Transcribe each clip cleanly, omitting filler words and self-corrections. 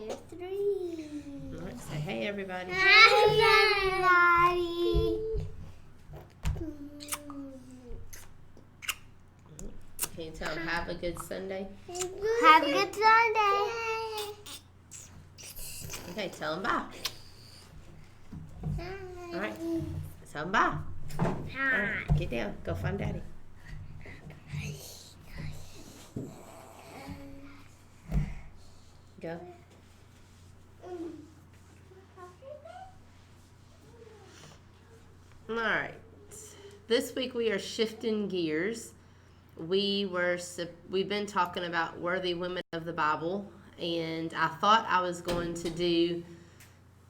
2, 3. All right, say hey, everybody. Hi, everybody. Can you tell them have a good Sunday? Have a good Sunday. Okay, tell them bye. All right, tell them bye. All right, get down. Go find Daddy. Go. All right. This week we are shifting gears. We've been talking about worthy women of the Bible, and I thought I was going to do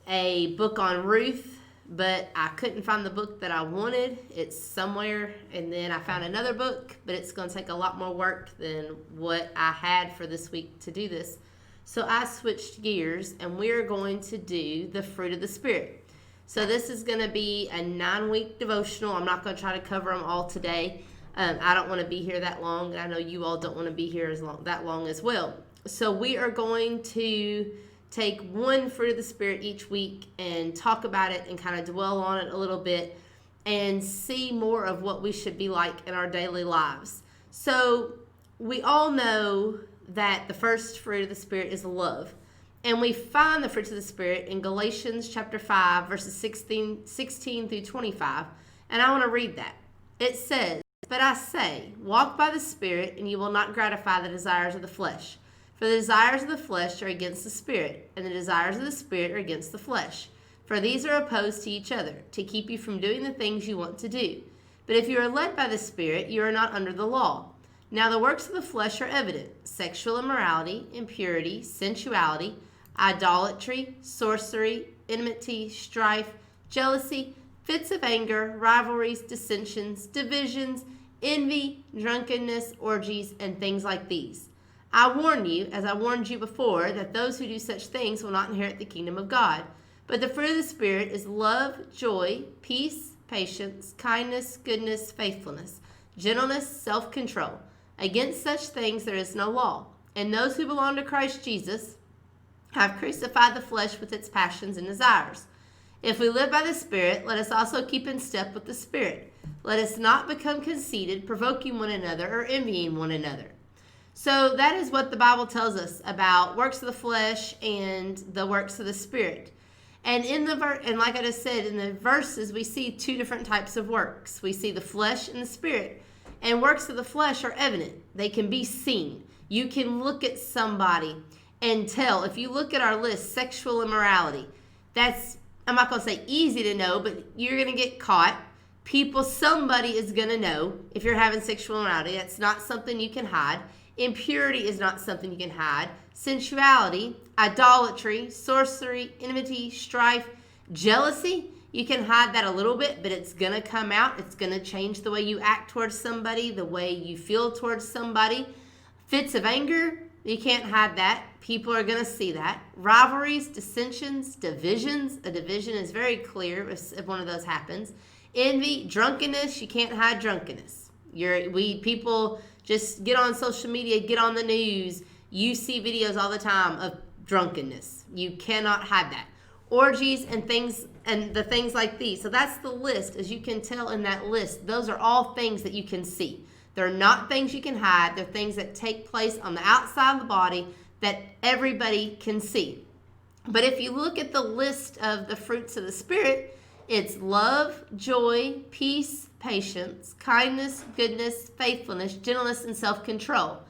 a book on Ruth, but I couldn't find the book that I wanted. It's somewhere, and then I found another book, but it's going to take a lot more work than what I had for this week to do this. So I switched gears, and we're going to do the fruit of the Spirit. So this is going to be a 9-week devotional. I'm not going to try to cover them all today. I don't want to be here that long, and I know you all don't want to be here that long as well. So we are going to take one fruit of the Spirit each week and talk about it and kind of dwell on it a little bit and see more of what we should be like in our daily lives. So we all know that the first fruit of the Spirit is love. And we find the fruits of the Spirit in Galatians chapter 5, verses 16 through 25. And I want to read that. It says, "But I say, walk by the Spirit, and you will not gratify the desires of the flesh. For the desires of the flesh are against the Spirit, and the desires of the Spirit are against the flesh. For these are opposed to each other, to keep you from doing the things you want to do. But if you are led by the Spirit, you are not under the law. Now the works of the flesh are evident: sexual immorality, impurity, sensuality, idolatry, sorcery, enmity, strife, jealousy, fits of anger, rivalries, dissensions, divisions, envy, drunkenness, orgies, and things like these. I warn you, as I warned you before, that those who do such things will not inherit the kingdom of God. But the fruit of the Spirit is love, joy, peace, patience, kindness, goodness, faithfulness, gentleness, self-control. Against such things there is no law. And those who belong to Christ Jesus have crucified the flesh with its passions and desires. If we live by the Spirit, let us also keep in step with the Spirit. Let us not become conceited, provoking one another or envying one another." So that is what the Bible tells us about works of the flesh and the works of the Spirit. And and like I just said, in the verses, we see two different types of works. We see the flesh and the Spirit. And works of the flesh are evident. They can be seen. You can look at somebody and tell. If you look at our list, sexual immorality, that's, I'm not going to say easy to know, but you're going to get caught. Somebody is going to know if you're having sexual immorality. That's not something you can hide. Impurity is not something you can hide. Sensuality, idolatry, sorcery, enmity, strife, jealousy, you can hide that a little bit, but it's going to come out. It's going to change the way you act towards somebody, the way you feel towards somebody. Fits of anger, you can't hide that. People are going to see that. Rivalries, dissensions, divisions. A division is very clear if one of those happens. Envy, drunkenness, you can't hide drunkenness. People just get on social media, get on the news. You see videos all the time of drunkenness. You cannot hide that. Orgies and the things like these. So that's the list. As you can tell in that list, those are all things that you can see. They're not things you can hide. They're things that take place on the outside of the body that everybody can see. But if you look at the list of the fruits of the Spirit, it's love, joy, peace, patience, kindness, goodness, faithfulness, gentleness, and self-control.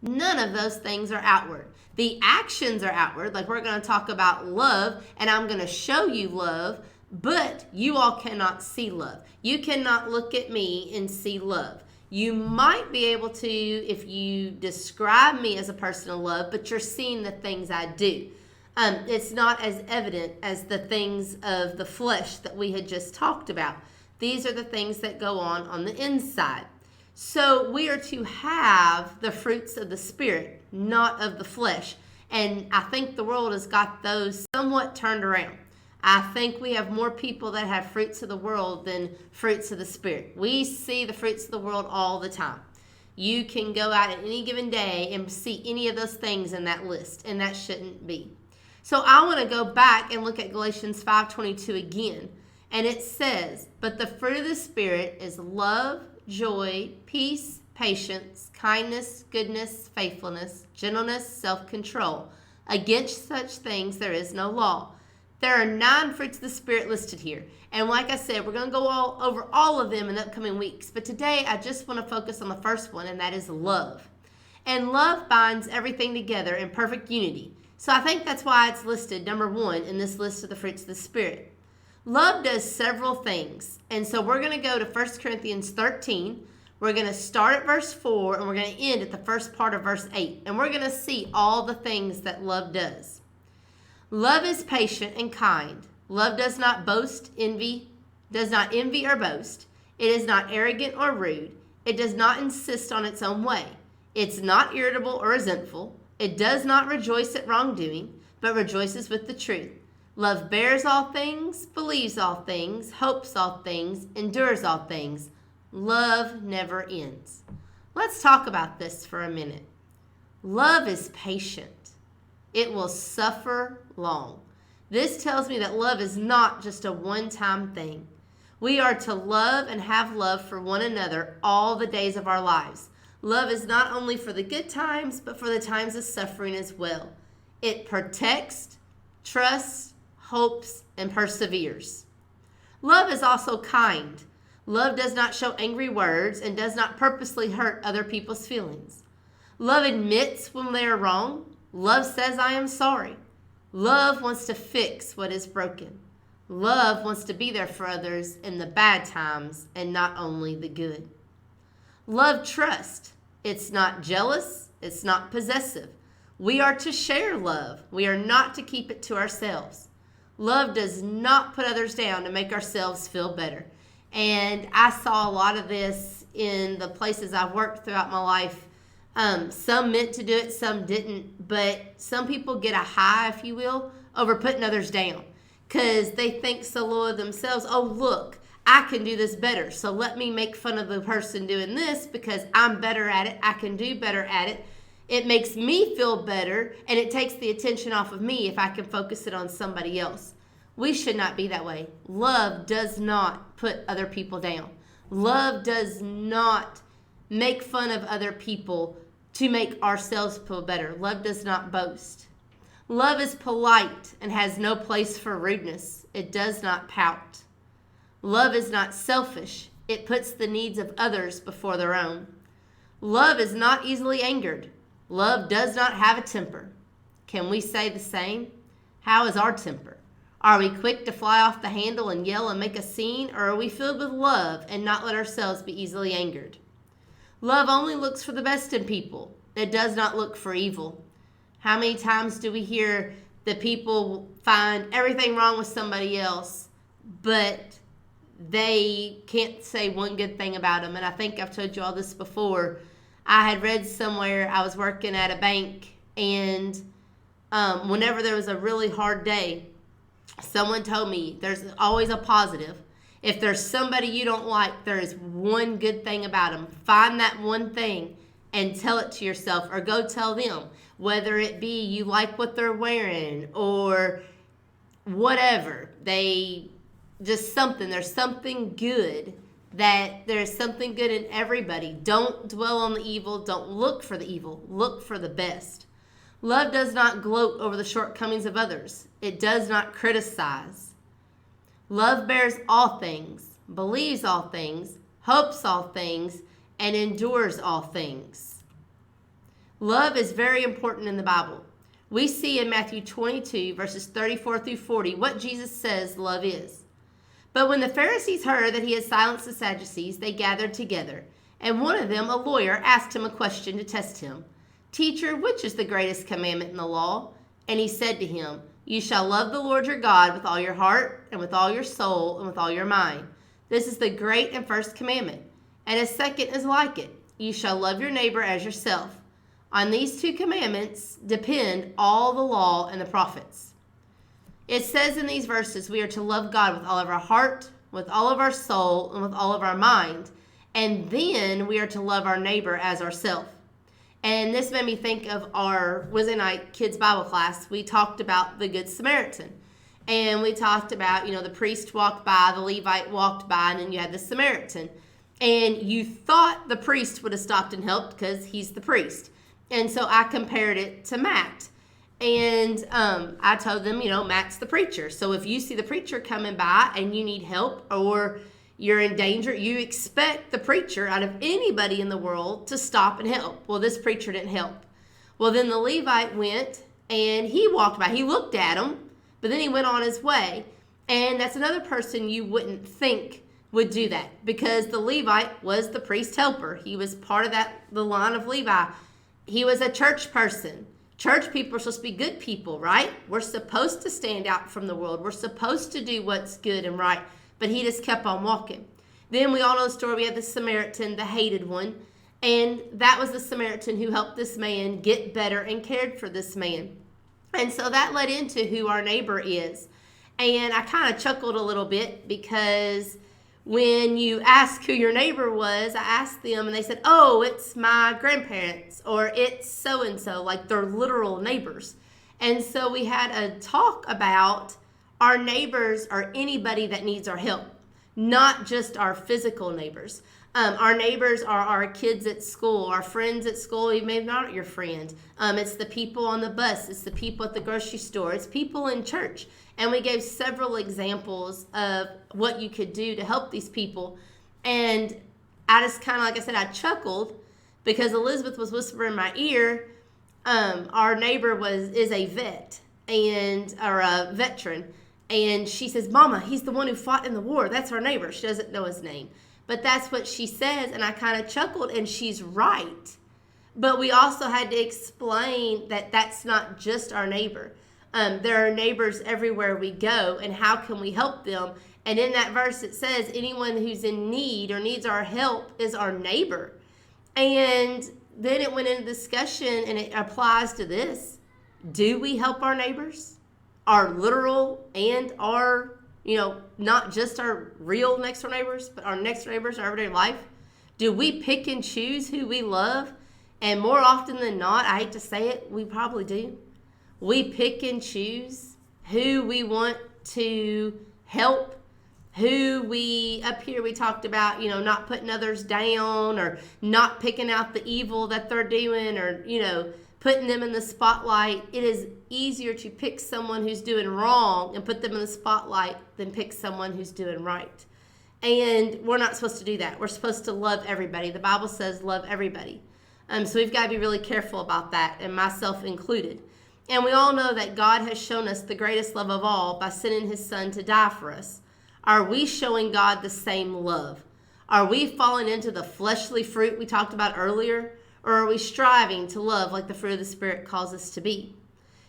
None of those things are outward. The actions are outward, like we're going to talk about love, and I'm going to show you love, but you all cannot see love. You cannot look at me and see love. You might be able to if you describe me as a person of love, but you're seeing the things I do. It's not as evident as the things of the flesh that we had just talked about. These are the things that go on the inside. So we are to have the fruits of the Spirit, not of the flesh. And I think the world has got those somewhat turned around. I think we have more people that have fruits of the world than fruits of the Spirit. We see the fruits of the world all the time. You can go out at any given day and see any of those things in that list, and that shouldn't be. So I want to go back and look at Galatians 5:22 again. And it says, but the fruit of the Spirit is love, joy, peace, patience, kindness, goodness, faithfulness, gentleness, self-control. Against such things there is no law. There are 9 fruits of the Spirit listed here. And like I said, we're going to go over all of them in the upcoming weeks. But today I just want to focus on the first one, and that is love. And love binds everything together in perfect unity. So I think that's why it's listed number 1 in this list of the fruits of the Spirit. Love does several things. And so we're going to go to 1 Corinthians 13. We're going to start at verse 4, and we're going to end at the first part of verse 8. And we're going to see all the things that love does. Love is patient and kind. Love does not envy or boast. It is not arrogant or rude. It does not insist on its own way. It's not irritable or resentful. It does not rejoice at wrongdoing, but rejoices with the truth. Love bears all things, believes all things, hopes all things, endures all things. Love never ends. Let's talk about this for a minute. Love is patient. It will suffer long. This tells me that love is not just a one-time thing. We are to love and have love for one another all the days of our lives. Love is not only for the good times, but for the times of suffering as well. It protects, trusts, hopes, and perseveres. Love is also kind. Love does not show angry words and does not purposely hurt other people's feelings. Love admits when they are wrong. Love says, I am sorry. Love wants to fix what is broken. Love wants to be there for others in the bad times and not only the good. Love trusts. It's not jealous. It's not possessive. We are to share love. We are not to keep it to ourselves. Love does not put others down to make ourselves feel better. And I saw a lot of this in the places I've worked throughout my life. Some meant to do it, some didn't. But some people get a high, if you will, over putting others down. Because they think so low of themselves. Oh, look, I can do this better. So let me make fun of the person doing this because I'm better at it. I can do better at it. It makes me feel better, and it takes the attention off of me if I can focus it on somebody else. We should not be that way. Love does not put other people down. Love does not make fun of other people to make ourselves feel better. Love does not boast. Love is polite and has no place for rudeness. It does not pout. Love is not selfish. It puts the needs of others before their own. Love is not easily angered. Love does not have a temper. Can we say the same? How is our temper? Are we quick to fly off the handle and yell and make a scene, or are we filled with love and not let ourselves be easily angered? Love only looks for the best in people. It does not look for evil. How many times do we hear that people find everything wrong with somebody else, but they can't say one good thing about them? And I think I've told you all this before. I had read somewhere, I was working at a bank, and whenever there was a really hard day, someone told me there's always a positive. If there's somebody you don't like, there is one good thing about them. Find that one thing and tell it to yourself, or go tell them, whether it be you like what they're wearing or whatever. There's something good, that there's something good in everybody. Don't dwell on the evil. Don't look for the evil. Look for the best. Love does not gloat over the shortcomings of others. It does not criticize. Love bears all things, believes all things, hopes all things, and endures all things. Love is very important in the Bible. We see in Matthew 22, verses 34 through 40, what Jesus says love is. But when the Pharisees heard that he had silenced the Sadducees, they gathered together. And one of them, a lawyer, asked him a question to test him. Teacher, which is the greatest commandment in the law? And he said to him, You shall love the Lord your God with all your heart, and with all your soul, and with all your mind. This is the great and first commandment. And a second is like it. You shall love your neighbor as yourself. On these 2 commandments depend all the law and the prophets. It says in these verses we are to love God with all of our heart, with all of our soul, and with all of our mind. And then we are to love our neighbor as ourselves. And this made me think of our Wednesday night kids Bible class. We talked about the Good Samaritan. And we talked about, the priest walked by, the Levite walked by, and then you had the Samaritan. And you thought the priest would have stopped and helped because he's the priest. And so I compared it to Matt. And I told them, Matt's the preacher. So if you see the preacher coming by and you need help or you're in danger, you expect the preacher out of anybody in the world to stop and help. Well, this preacher didn't help. Well, then the Levite went and he walked by. He looked at him, but then he went on his way. And that's another person you wouldn't think would do that because the Levite was the priest helper. He was part of the line of Levi. He was a church person. Church people are supposed to be good people, right? We're supposed to stand out from the world. We're supposed to do what's good and right. But he just kept on walking. Then we all know the story. We had the Samaritan, the hated one. And that was the Samaritan who helped this man get better and cared for this man. And so that led into who our neighbor is. And I kind of chuckled a little bit because when you ask who your neighbor was, I asked them and they said, oh, it's my grandparents or it's so-and-so, like they're literal neighbors. And so we had a talk about our neighbors are anybody that needs our help, not just our physical neighbors. Our neighbors are our kids at school, our friends at school, even maybe not your friend. It's the people on the bus. It's the people at the grocery store. It's people in church. And we gave several examples of what you could do to help these people. And I just kind of, like I said, I chuckled because Elizabeth was whispering in my ear. Our neighbor is a vet or a veteran. And she says, Mama, he's the one who fought in the war. That's our neighbor. She doesn't know his name. But that's what she says. And I kind of chuckled, and she's right. But we also had to explain that that's not just our neighbor. There are neighbors everywhere we go, and how can we help them? And in that verse, it says anyone who's in need or needs our help is our neighbor. And then it went into discussion, and it applies to this. Do we help our neighbors? Our literal and our, not just our real next door neighbors, but our next door neighbors, our everyday life? Do we pick and choose who we love? And more often than not, I hate to say it, we probably do. We pick and choose who we want to help, up here we talked about, not putting others down or not picking out the evil that they're doing or, putting them in the spotlight. It is easier to pick someone who's doing wrong and put them in the spotlight than pick someone who's doing right. And we're not supposed to do that. We're supposed to love everybody. The Bible says love everybody. So we've got to be really careful about that, and myself included. And we all know that God has shown us the greatest love of all by sending his son to die for us. Are we showing God the same love? Are we falling into the fleshly fruit we talked about earlier? Or are we striving to love like the fruit of the Spirit calls us to be?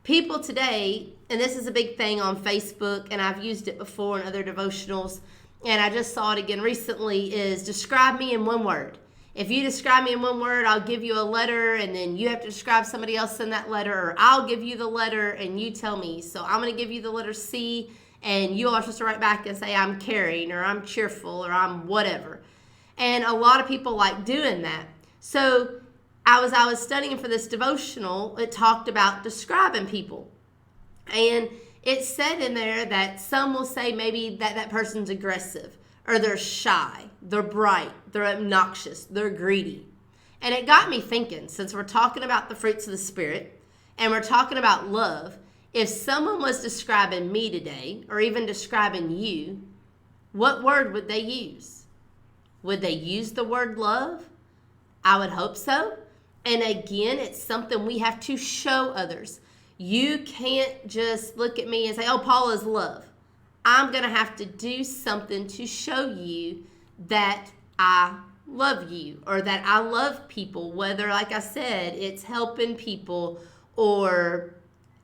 People today, and this is a big thing on Facebook, and I've used it before in other devotionals, and I just saw it again recently, is describe me in one word. If you describe me in one word, I'll give you a letter, and then you have to describe somebody else in that letter, or I'll give you the letter, and you tell me. So I'm going to give you the letter C, and you are supposed to write back and say, I'm caring, or I'm cheerful, or I'm whatever. And a lot of people like doing that. So I was studying for this devotional, it talked about describing people. And it said in there that some will say maybe that person's aggressive, or they're shy, they're bright, they're obnoxious, they're greedy. And it got me thinking, since we're talking about the fruits of the Spirit, and we're talking about love, if someone was describing me today, or even describing you, what word would they use? Would they use the word love? I would hope so. And again, it's something we have to show others. You can't just look at me and say, oh, Paula's love. I'm going to have to do something to show you that I love you or that I love people, whether, like I said, it's helping people or,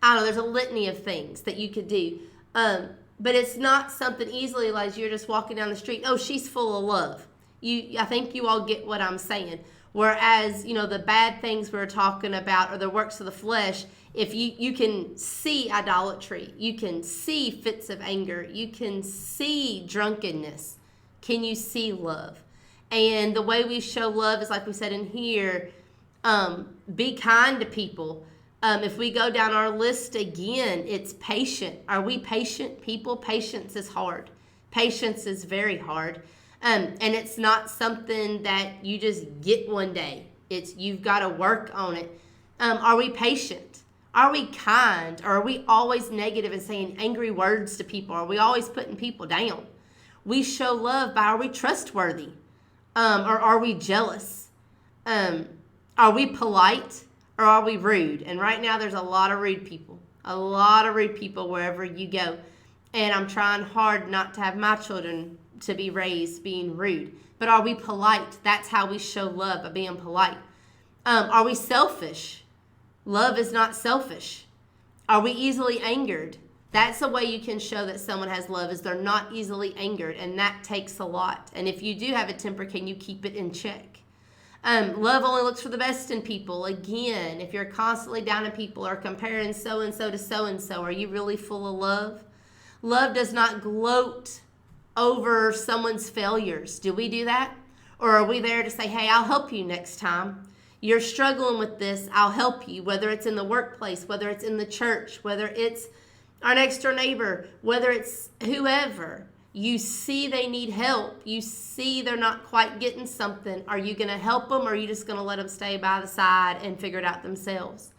I don't know, there's a litany of things that you could do. But it's not something easily like you're just walking down the street, oh, she's full of love. I think you all get what I'm saying. Whereas, the bad things we're talking about are the works of the flesh. If you can see idolatry, you can see fits of anger, you can see drunkenness. Can you see love? And the way we show love is like we said in here, Be kind to people. If we go down our list again, it's patient. Are we patient people? Patience is hard. Patience is very hard. And it's not something that you just get one day. It's you've got to work on it. Are we patient? Are we kind? Or are we always negative and saying angry words to people? Are we always putting people down? We show love by, are we trustworthy? Or are we jealous? Are we polite or are we rude? And right now there's a lot of rude people. A lot of rude people wherever you go. And I'm trying hard not to have my children to be raised being rude. But are we polite? That's how we show love, by being polite. Are we selfish? Love is not selfish. Are we easily angered? That's the way you can show that someone has love, is they're not easily angered, and that takes a lot. And if you do have a temper, can you keep it in check? Love only looks for the best in people. Again, if you're constantly down on people or comparing so-and-so to so-and-so, are you really full of love? Love does not gloat over someone's failures. Do we do that? Or are we there to say, hey, I'll help you next time. You're struggling with this, I'll help you, whether it's in the workplace, whether it's in the church, whether it's our next door neighbor, whether it's whoever. You see they need help. You see they're not quite getting something. Are you going to help them, or are you just going to let them stay by the side and figure it out themselves?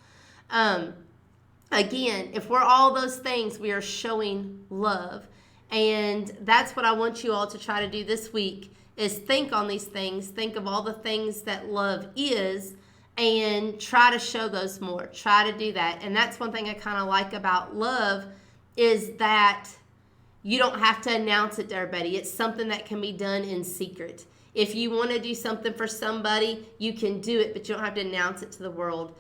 Again, if we're all those things, we are showing love. And that's what I want you all to try to do this week, is think on these things. Think of all the things that love is and try to show those more. Try to do that. And that's one thing I kind of like about love, is that you don't have to announce it to everybody. It's something that can be done in secret. If you want to do something for somebody, you can do it, but you don't have to announce it to the world.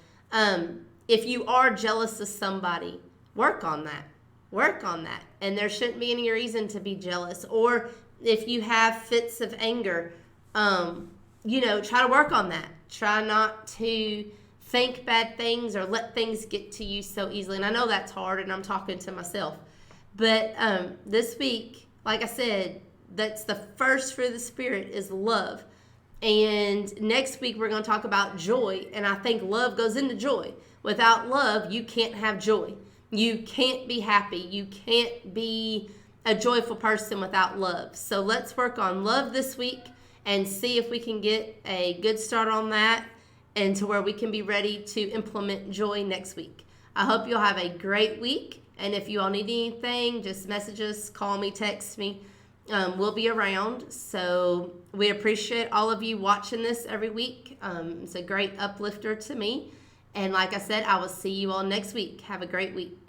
If you are jealous of somebody, work on that. Work on that. And there shouldn't be any reason to be jealous. Or if you have fits of anger, try to work on that. Try not to think bad things or let things get to you so easily. And I know that's hard, and I'm talking to myself. But this week, like I said, that's the first fruit of the Spirit is love. And next week, we're going to talk about joy. And I think love goes into joy. Without love, you can't have joy. You can't be happy. You can't be a joyful person without love. So let's work on love this week and see if we can get a good start on that, and to where we can be ready to implement joy next week. I hope you'll have a great week. And if you all need anything, just message us, call me, text me. We'll be around. So we appreciate all of you watching this every week. It's a great uplifter to me. And like I said, I will see you all next week. Have a great week.